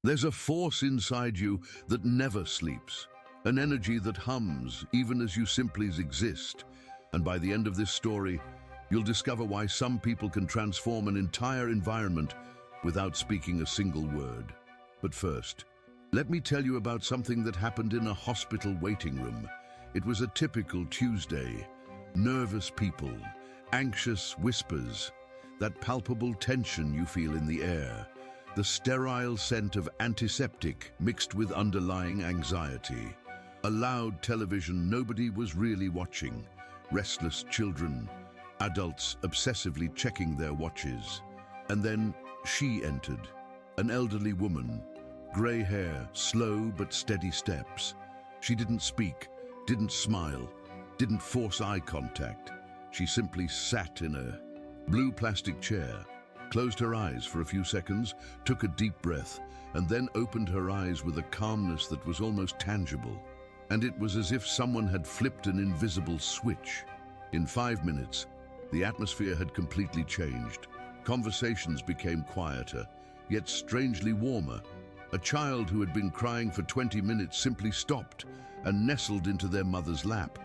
There's a force inside you that never sleeps, an energy that hums even as you simply exist. And by the end of this story, you'll discover why some people can transform an entire environment without speaking a single word. But first, let me tell you about something that happened in a hospital waiting room. It was a typical Tuesday. Nervous people, anxious whispers, that palpable tension you feel in the air, the sterile scent of antiseptic mixed with underlying anxiety. A loud television nobody was really watching, restless children, adults obsessively checking their watches. And then she entered, an elderly woman, grey hair, slow but steady steps. She didn't speak, didn't smile, didn't force eye contact. She simply sat in a blue plastic chair, closed her eyes for a few seconds, took a deep breath, and then opened her eyes with a calmness that was almost tangible. And it was as if someone had flipped an invisible switch. In 5 minutes, the atmosphere had completely changed. Conversations became quieter, yet strangely warmer. A child who had been crying for 20 minutes simply stopped and nestled into their mother's lap.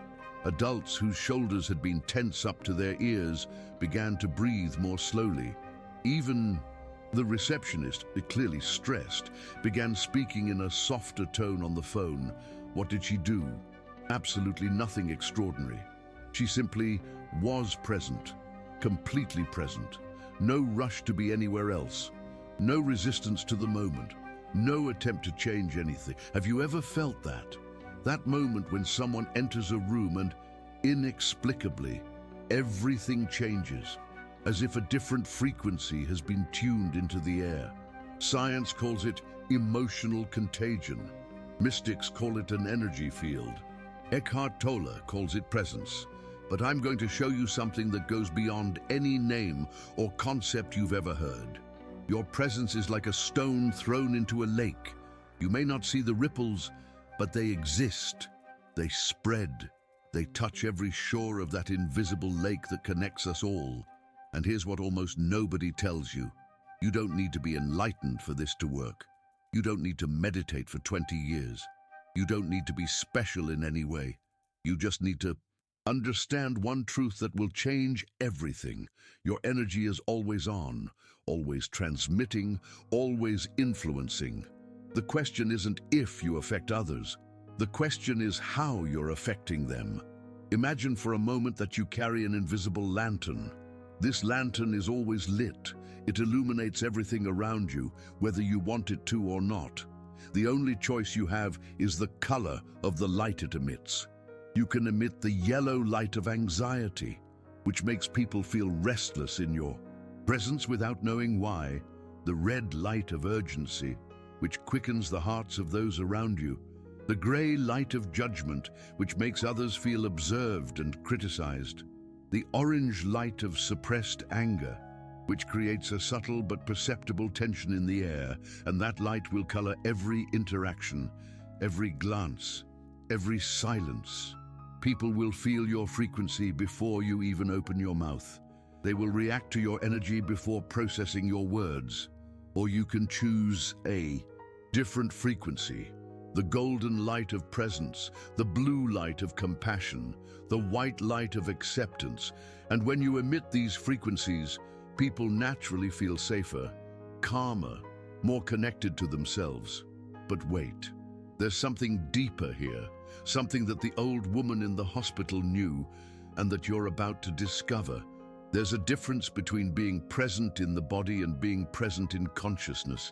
Adults whose shoulders had been tense up to their ears began to breathe more slowly. Even the receptionist, clearly stressed, began speaking in a softer tone on the phone. What did she do? Absolutely nothing extraordinary. She simply was present, completely present. No rush to be anywhere else. No resistance to the moment. No attempt to change anything. Have you ever felt that? That moment when someone enters a room and, inexplicably, everything changes, as if a different frequency has been tuned into the air. Science calls it emotional contagion. Mystics call it an energy field. Eckhart Tolle calls it presence. But I'm going to show you something that goes beyond any name or concept you've ever heard. Your presence is like a stone thrown into a lake. You may not see the ripples, but they exist. They spread. They touch every shore of that invisible lake that connects us all. And here's what almost nobody tells you. You don't need to be enlightened for this to work. You don't need to meditate for 20 years. You don't need to be special in any way. You just need to understand one truth that will change everything. Your energy is always on, always transmitting, always influencing. The question isn't if you affect others. The question is how you're affecting them. Imagine for a moment that you carry an invisible lantern. This lantern is always lit. It illuminates everything around you, whether you want it to or not. The only choice you have is the color of the light it emits. You can emit the yellow light of anxiety, which makes people feel restless in your presence without knowing why. The red light of urgency, which quickens the hearts of those around you. The gray light of judgment, which makes others feel observed and criticized. The orange light of suppressed anger, which creates a subtle but perceptible tension in the air, and that light will color every interaction, every glance, every silence. People will feel your frequency before you even open your mouth. They will react to your energy before processing your words. Or you can choose a different frequency. The golden light of presence, the blue light of compassion, the white light of acceptance. And when you emit these frequencies, people naturally feel safer, calmer, more connected to themselves. But wait, there's something deeper here, something that the old woman in the hospital knew and that you're about to discover. There's a difference between being present in the body and being present in consciousness.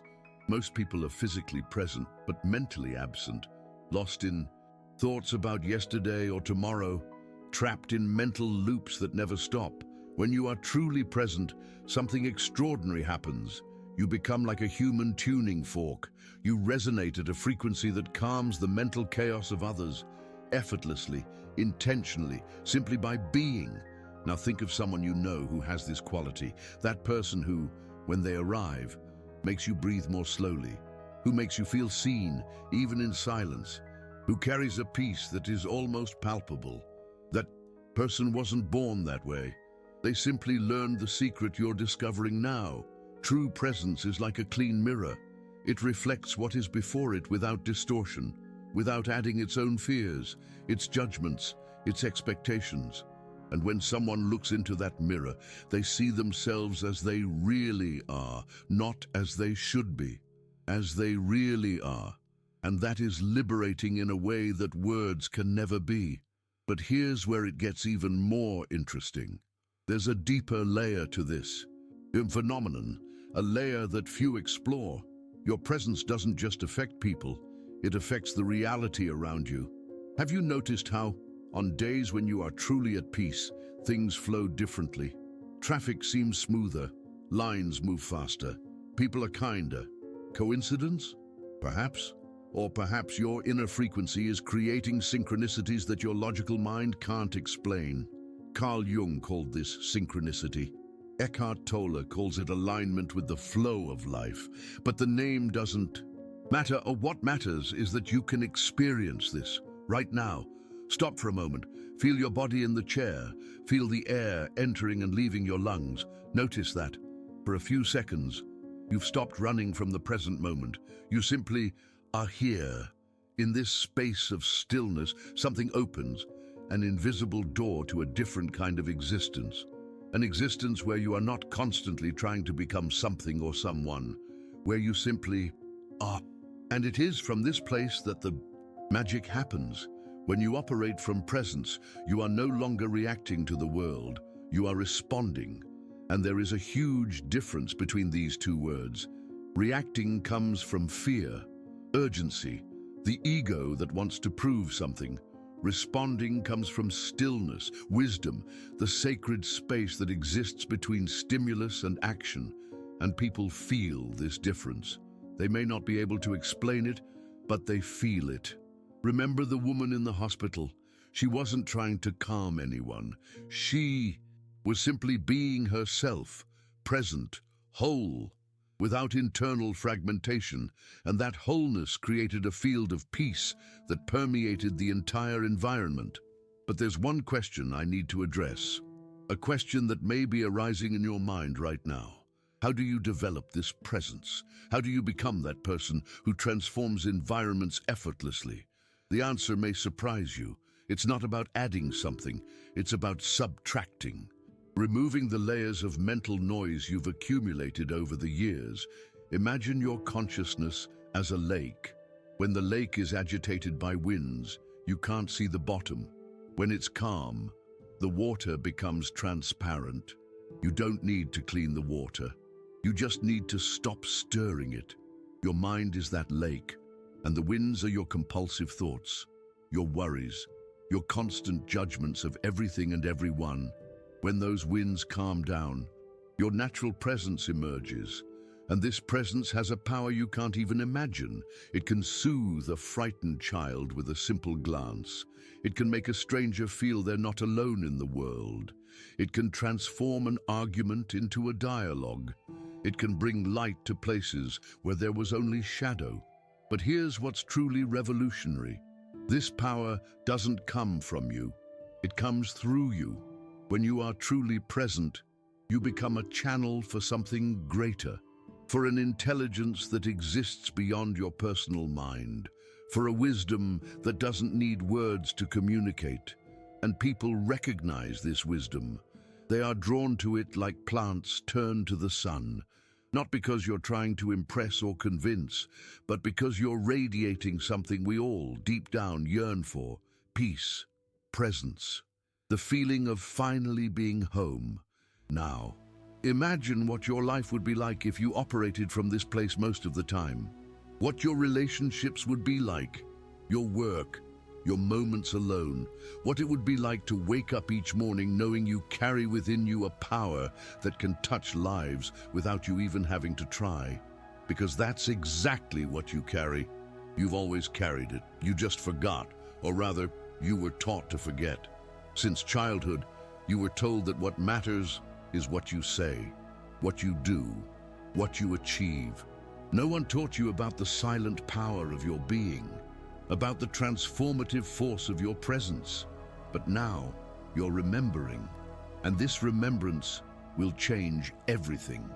Most people are physically present, but mentally absent, lost in thoughts about yesterday or tomorrow, trapped in mental loops that never stop. When you are truly present, something extraordinary happens. You become like a human tuning fork. You resonate at a frequency that calms the mental chaos of others, effortlessly, intentionally, simply by being. Now think of someone you know who has this quality, that person who, when they arrive, makes you breathe more slowly, who makes you feel seen, even in silence, who carries a peace that is almost palpable. That person wasn't born that way. They simply learned the secret you're discovering now. True presence is like a clean mirror. It reflects what is before it without distortion, without adding its own fears, its judgments, its expectations. And when someone looks into that mirror, they see themselves as they really are, not as they should be, as they really are. And that is liberating in a way that words can never be. But here's where it gets even more interesting. There's a deeper layer to this phenomenon, a layer that few explore. Your presence doesn't just affect people, it affects the reality around you. Have you noticed how, on days when you are truly at peace, things flow differently? Traffic seems smoother, lines move faster, people are kinder. Coincidence? Perhaps. Or perhaps your inner frequency is creating synchronicities that your logical mind can't explain. Carl Jung called this synchronicity. Eckhart Tolle calls it alignment with the flow of life. But the name doesn't matter, or what matters is that you can experience this right now. Stop for a moment. Feel your body in the chair. Feel the air entering and leaving your lungs. Notice that. For a few seconds, you've stopped running from the present moment. You simply are here. In this space of stillness, something opens, an invisible door to a different kind of existence. An existence where you are not constantly trying to become something or someone, where you simply are. And it is from this place that the magic happens. When you operate from presence, you are no longer reacting to the world, you are responding. And there is a huge difference between these two words. Reacting comes from fear, urgency, the ego that wants to prove something. Responding comes from stillness, wisdom, the sacred space that exists between stimulus and action. And people feel this difference. They may not be able to explain it, but they feel it. Remember the woman in the hospital? She wasn't trying to calm anyone. She was simply being herself, present, whole, without internal fragmentation, and that wholeness created a field of peace that permeated the entire environment. But there's one question I need to address, a question that may be arising in your mind right now. How do you develop this presence? How do you become that person who transforms environments effortlessly? The answer may surprise you. It's not about adding something, it's about subtracting. Removing the layers of mental noise you've accumulated over the years. Imagine your consciousness as a lake. When the lake is agitated by winds, you can't see the bottom. When it's calm, the water becomes transparent. You don't need to clean the water. You just need to stop stirring it. Your mind is that lake, and the winds are your compulsive thoughts, your worries, your constant judgments of everything and everyone. When those winds calm down, your natural presence emerges, and this presence has a power you can't even imagine. It can soothe a frightened child with a simple glance. It can make a stranger feel they're not alone in the world. It can transform an argument into a dialogue. It can bring light to places where there was only shadow. But here's what's truly revolutionary. This power doesn't come from you. It comes through you. When you are truly present, you become a channel for something greater, for an intelligence that exists beyond your personal mind, for a wisdom that doesn't need words to communicate. And people recognize this wisdom. They are drawn to it like plants turn to the sun, not because you're trying to impress or convince, but because you're radiating something we all, deep down, yearn for: peace, presence. The feeling of finally being home. Now, imagine what your life would be like if you operated from this place most of the time. What your relationships would be like, your work, your moments alone. What it would be like to wake up each morning knowing you carry within you a power that can touch lives without you even having to try. Because that's exactly what you carry. You've always carried it. You just forgot, or rather, you were taught to forget. Since childhood, you were told that what matters is what you say, what you do, what you achieve. No one taught you about the silent power of your being, about the transformative force of your presence. But now, you're remembering, and this remembrance will change everything.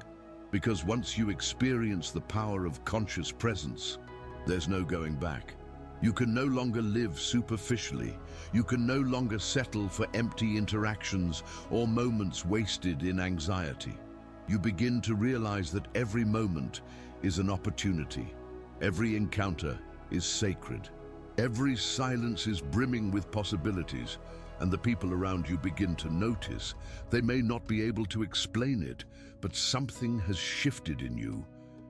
Because once you experience the power of conscious presence, there's no going back. You can no longer live superficially. You can no longer settle for empty interactions or moments wasted in anxiety. You begin to realize that every moment is an opportunity. Every encounter is sacred. Every silence is brimming with possibilities, and the people around you begin to notice. They may not be able to explain it, but something has shifted in you.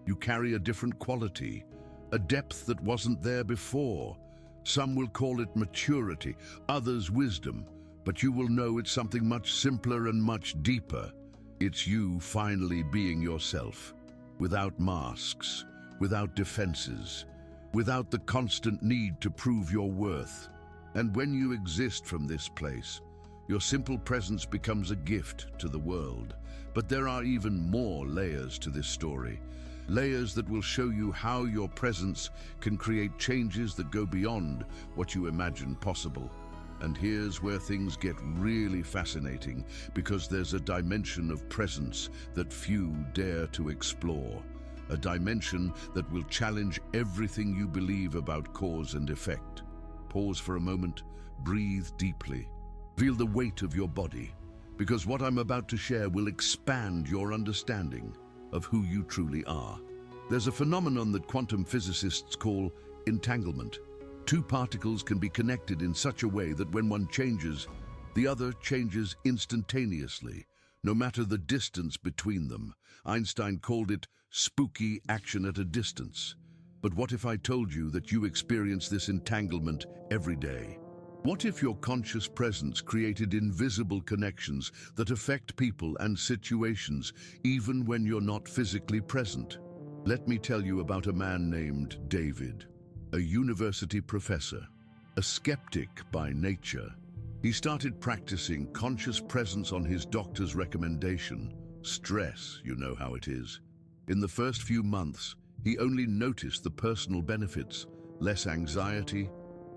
You carry a different quality, a depth that wasn't there before. Some will call it maturity, others wisdom, but you will know it's something much simpler and much deeper. It's you finally being yourself, without masks, without defenses, without the constant need to prove your worth. And when you exist from this place, your simple presence becomes a gift to the world. But there are even more layers to this story. Layers that will show you how your presence can create changes that go beyond what you imagine possible. And here's where things get really fascinating, because there's a dimension of presence that few dare to explore. A dimension that will challenge everything you believe about cause and effect. Pause for a moment, breathe deeply. Feel the weight of your body, because what I'm about to share will expand your understanding of who you truly are. There's a phenomenon that quantum physicists call entanglement. Two particles can be connected in such a way that when one changes, the other changes instantaneously, no matter the distance between them. Einstein called it spooky action at a distance. But what if I told you that you experience this entanglement every day? What if your conscious presence created invisible connections that affect people and situations even when you're not physically present? Let me tell you about a man named David, a university professor, a skeptic by nature. He started practicing conscious presence on his doctor's recommendation. Stress, you know how it is. In the first few months, he only noticed the personal benefits: less anxiety,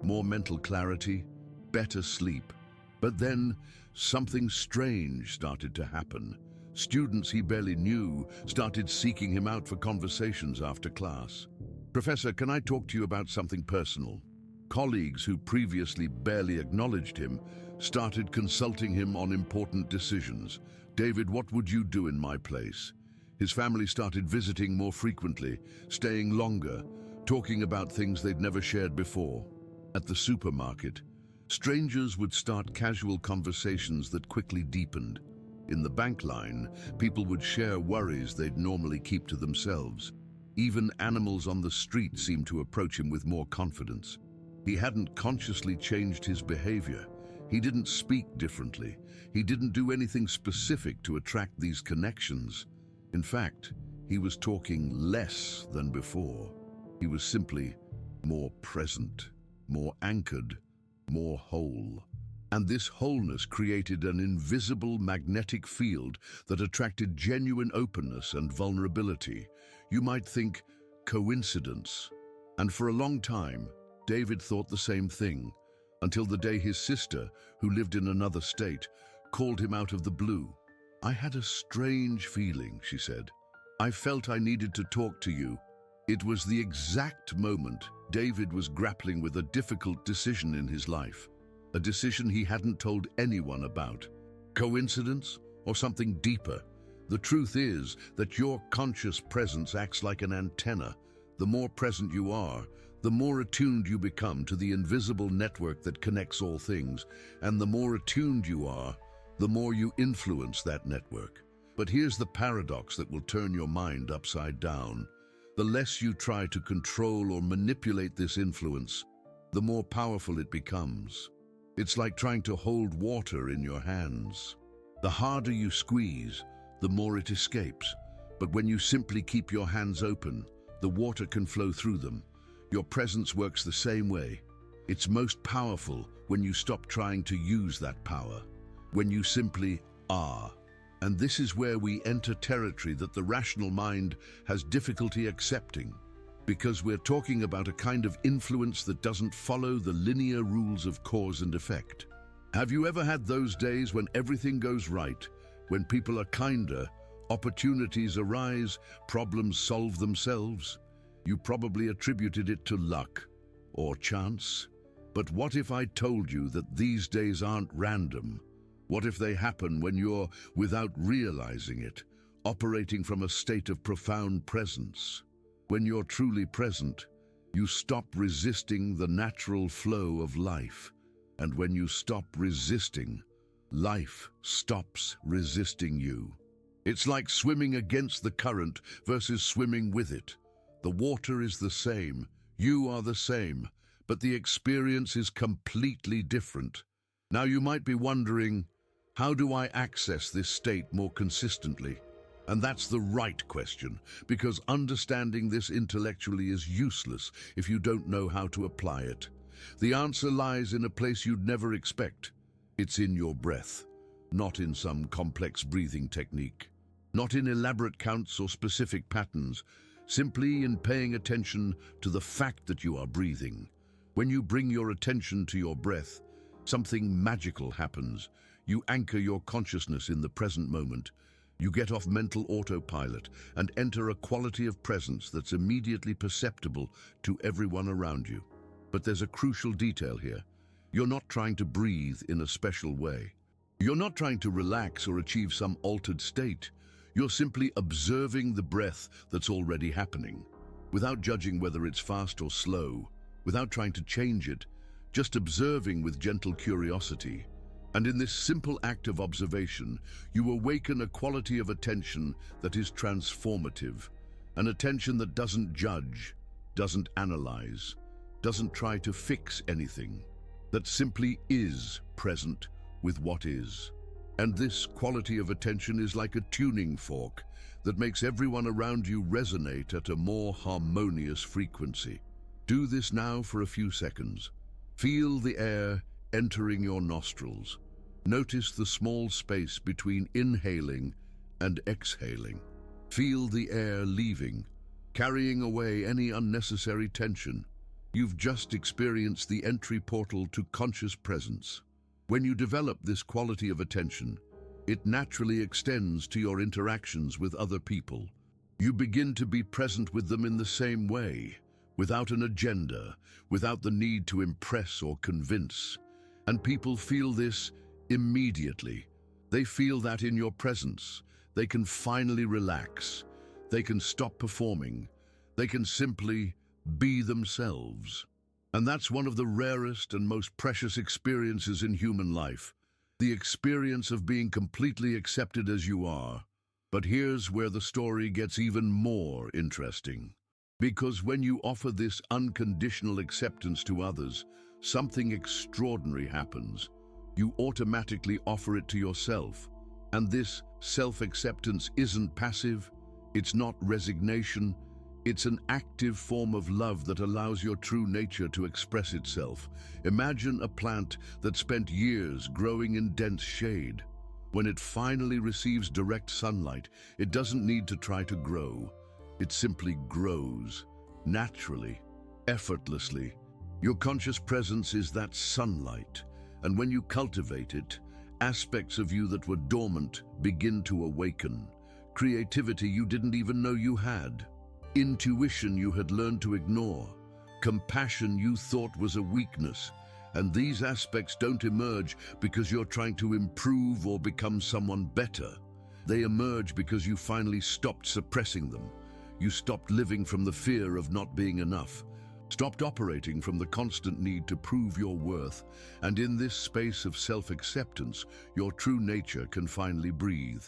more mental clarity, better sleep. But then, something strange started to happen. Students he barely knew started seeking him out for conversations after class. "Professor, can I talk to you about something personal?" Colleagues who previously barely acknowledged him started consulting him on important decisions. "David, what would you do in my place?" His family started visiting more frequently, staying longer, talking about things they'd never shared before. At the supermarket, strangers would start casual conversations that quickly deepened. In the bank line, people would share worries they'd normally keep to themselves. Even animals on the street seemed to approach him with more confidence. He hadn't consciously changed his behavior. He didn't speak differently. He didn't do anything specific to attract these connections. In fact, he was talking less than before. He was simply more present, more anchored, more whole. And this wholeness created an invisible magnetic field that attracted genuine openness and vulnerability. You might think, coincidence. And for a long time, David thought the same thing, until the day his sister, who lived in another state, called him out of the blue. "I had a strange feeling," she said. "I felt I needed to talk to you." It was the exact moment David was grappling with a difficult decision in his life, a decision he hadn't told anyone about. Coincidence or something deeper? The truth is that your conscious presence acts like an antenna. The more present you are, the more attuned you become to the invisible network that connects all things, and the more attuned you are, the more you influence that network. But here's the paradox that will turn your mind upside down. The less you try to control or manipulate this influence, the more powerful it becomes. It's like trying to hold water in your hands. The harder you squeeze, the more it escapes. But when you simply keep your hands open, the water can flow through them. Your presence works the same way. It's most powerful when you stop trying to use that power, when you simply are. And this is where we enter territory that the rational mind has difficulty accepting, because we're talking about a kind of influence that doesn't follow the linear rules of cause and effect. Have you ever had those days when everything goes right, when people are kinder, Opportunities arise, problems solve themselves. You probably attributed it to luck or chance. But what if I told you that these days aren't random? What if they happen when you're, without realizing it, operating from a state of profound presence? When you're truly present, you stop resisting the natural flow of life. And when you stop resisting, life stops resisting you. It's like swimming against the current versus swimming with it. The water is the same, you are the same, but the experience is completely different. Now you might be wondering, how do I access this state more consistently? And that's the right question, because understanding this intellectually is useless if you don't know how to apply it. The answer lies in a place you'd never expect. It's in your breath, not in some complex breathing technique, not in elaborate counts or specific patterns, simply in paying attention to the fact that you are breathing. When you bring your attention to your breath, something magical happens. You anchor your consciousness in the present moment. You get off mental autopilot and enter a quality of presence that's immediately perceptible to everyone around you. But there's a crucial detail here. You're not trying to breathe in a special way. You're not trying to relax or achieve some altered state. You're simply observing the breath that's already happening, without judging whether it's fast or slow, without trying to change it, just observing with gentle curiosity. And in this simple act of observation, you awaken a quality of attention that is transformative, an attention that doesn't judge, doesn't analyze, doesn't try to fix anything, that simply is present with what is. And this quality of attention is like a tuning fork that makes everyone around you resonate at a more harmonious frequency. Do this now for a few seconds. Feel the air entering your nostrils. Notice the small space between inhaling and exhaling. Feel the air leaving, carrying away any unnecessary tension. You've just experienced the entry portal to conscious presence. When you develop this quality of attention, it naturally extends to your interactions with other people. You begin to be present with them in the same way, without an agenda, without the need to impress or convince. And people feel this immediately. They feel that in your presence. They can finally relax. They can stop performing. They can simply be themselves. And that's one of the rarest and most precious experiences in human life, the experience of being completely accepted as you are. But here's where the story gets even more interesting. Because when you offer this unconditional acceptance to others, something extraordinary happens. You automatically offer it to yourself. And this self-acceptance isn't passive, it's not resignation, it's an active form of love that allows your true nature to express itself. Imagine a plant that spent years growing in dense shade. When it finally receives direct sunlight, it doesn't need to try to grow. It simply grows, naturally, effortlessly. Your conscious presence is that sunlight, and when you cultivate it, aspects of you that were dormant begin to awaken. Creativity you didn't even know you had. Intuition you had learned to ignore. Compassion you thought was a weakness. And these aspects don't emerge because you're trying to improve or become someone better. They emerge because you finally stopped suppressing them. You stopped living from the fear of not being enough. Stopped operating from the constant need to prove your worth. And in this space of self-acceptance, your true nature can finally breathe.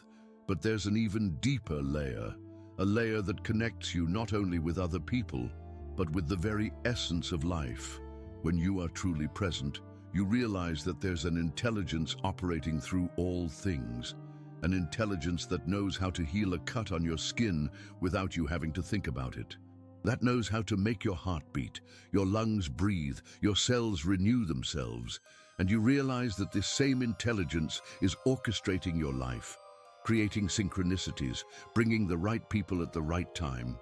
But there's an even deeper layer. A layer that connects you not only with other people, but with the very essence of life. When you are truly present, you realize that there's an intelligence operating through all things. An intelligence that knows how to heal a cut on your skin without you having to think about it. That knows how to make your heart beat, your lungs breathe, your cells renew themselves. And you realize that this same intelligence is orchestrating your life. Creating synchronicities, bringing the right people at the right time,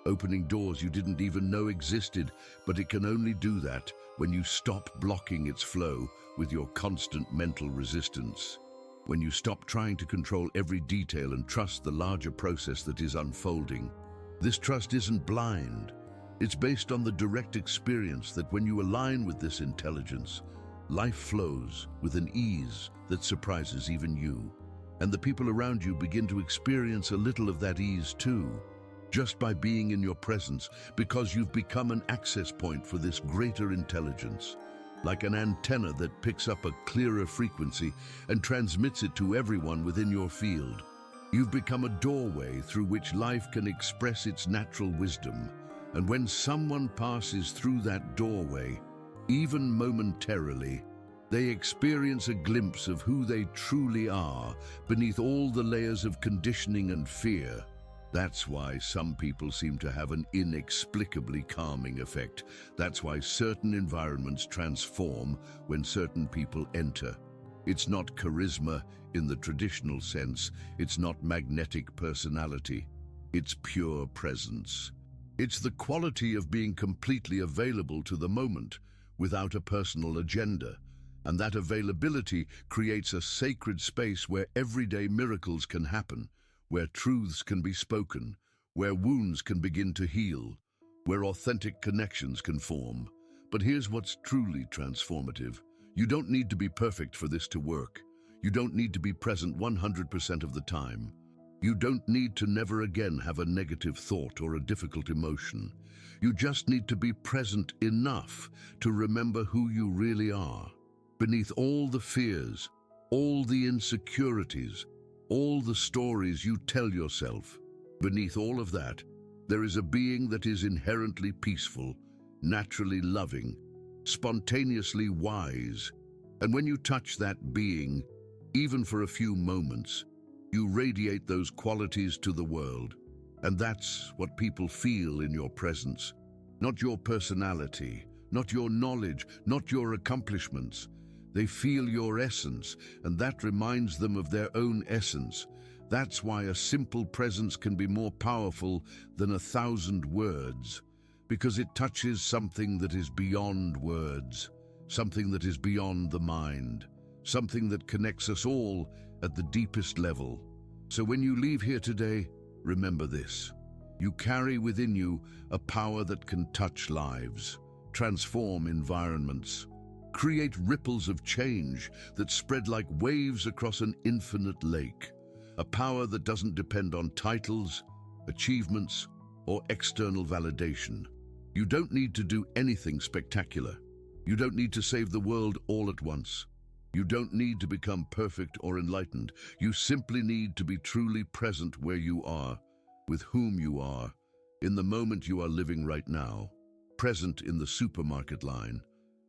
opening doors you didn't even know existed, but it can only do that when you stop blocking its flow with your constant mental resistance. when you stop trying to control every detail and trust the larger process that is unfolding. This trust isn't blind. It's based on the direct experience that when you align with this intelligence, life flows with an ease that surprises even you. And the people around you begin to experience a little of that ease too, just by being in your presence, because you've become an access point for this greater intelligence, like an antenna that picks up a clearer frequency and transmits it to everyone within your field. You've become a doorway through which life can express its natural wisdom, and when someone passes through that doorway, even momentarily, they experience a glimpse of who they truly are beneath all the layers of conditioning and fear. That's why some people seem to have an inexplicably calming effect. That's why certain environments transform when certain people enter. It's not charisma in the traditional sense. It's not magnetic personality. It's pure presence. It's the quality of being completely available to the moment without a personal agenda. And that availability creates a sacred space where everyday miracles can happen, where truths can be spoken, where wounds can begin to heal, where authentic connections can form. But here's what's truly transformative. You don't need to be perfect for this to work. You don't need to be present 100% of the time. You don't need to never again have a negative thought or a difficult emotion. You just need to be present enough to remember who you really are. Beneath all the fears, all the insecurities, all the stories you tell yourself, beneath all of that, there is a being that is inherently peaceful, naturally loving, spontaneously wise. And when you touch that being, even for a few moments, you radiate those qualities to the world. And that's what people feel in your presence. Not your personality, not your knowledge, not your accomplishments. They feel your essence, and that reminds them of their own essence. That's why a simple presence can be more powerful than 1,000 words, because it touches something that is beyond words, something that is beyond the mind, something that connects us all at the deepest level. So when you leave here today, remember this. You carry within you a power that can touch lives, transform environments, create ripples of change that spread like waves across an infinite lake. A power that doesn't depend on titles, achievements, or external validation. You don't need to do anything spectacular. You don't need to save the world all at once. You don't need to become perfect or enlightened. You simply need to be truly present where you are, with whom you are, in the moment you are living right now. Present in the supermarket line,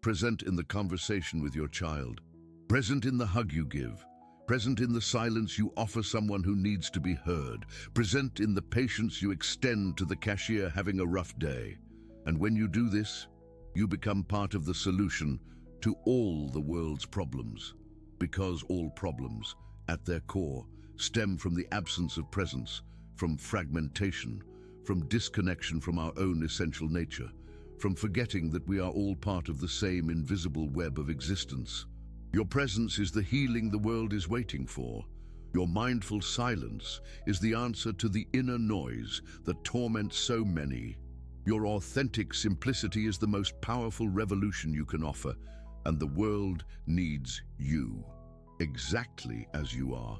present in the conversation with your child, present in the hug you give, present in the silence you offer someone who needs to be heard, present in the patience you extend to the cashier having a rough day. And when you do this, you become part of the solution to all the world's problems, because all problems, at their core, stem from the absence of presence, from fragmentation, from disconnection from our own essential nature, from forgetting that we are all part of the same invisible web of existence. Your presence is the healing the world is waiting for. Your mindful silence is the answer to the inner noise that torments so many. Your authentic simplicity is the most powerful revolution you can offer, and the world needs you, exactly as you are.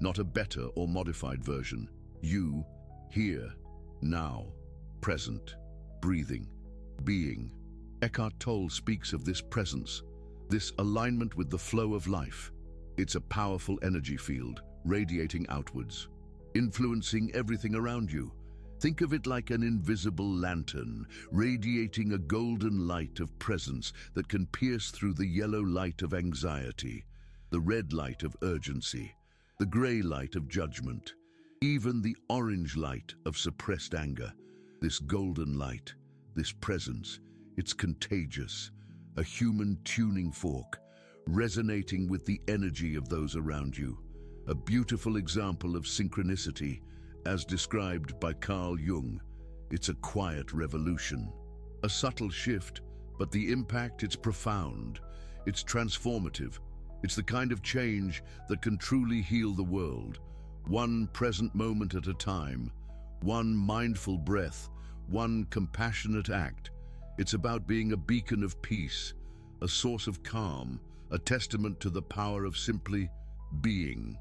Not a better or modified version. You, here, now, present, breathing, being. Eckhart Tolle speaks of this presence, this alignment with the flow of life. It's a powerful energy field, radiating outwards, influencing everything around you. Think of it like an invisible lantern, radiating a golden light of presence that can pierce through the yellow light of anxiety, the red light of urgency, the gray light of judgment, even the orange light of suppressed anger. This golden light, this presence, it's contagious, a human tuning fork, resonating with the energy of those around you. A beautiful example of synchronicity, as described by Carl Jung. It's a quiet revolution, a subtle shift, but the impact, it's profound, it's transformative. It's the kind of change that can truly heal the world, one present moment at a time, one mindful breath, one compassionate act. It's about being a beacon of peace, a source of calm, a testament to the power of simply being.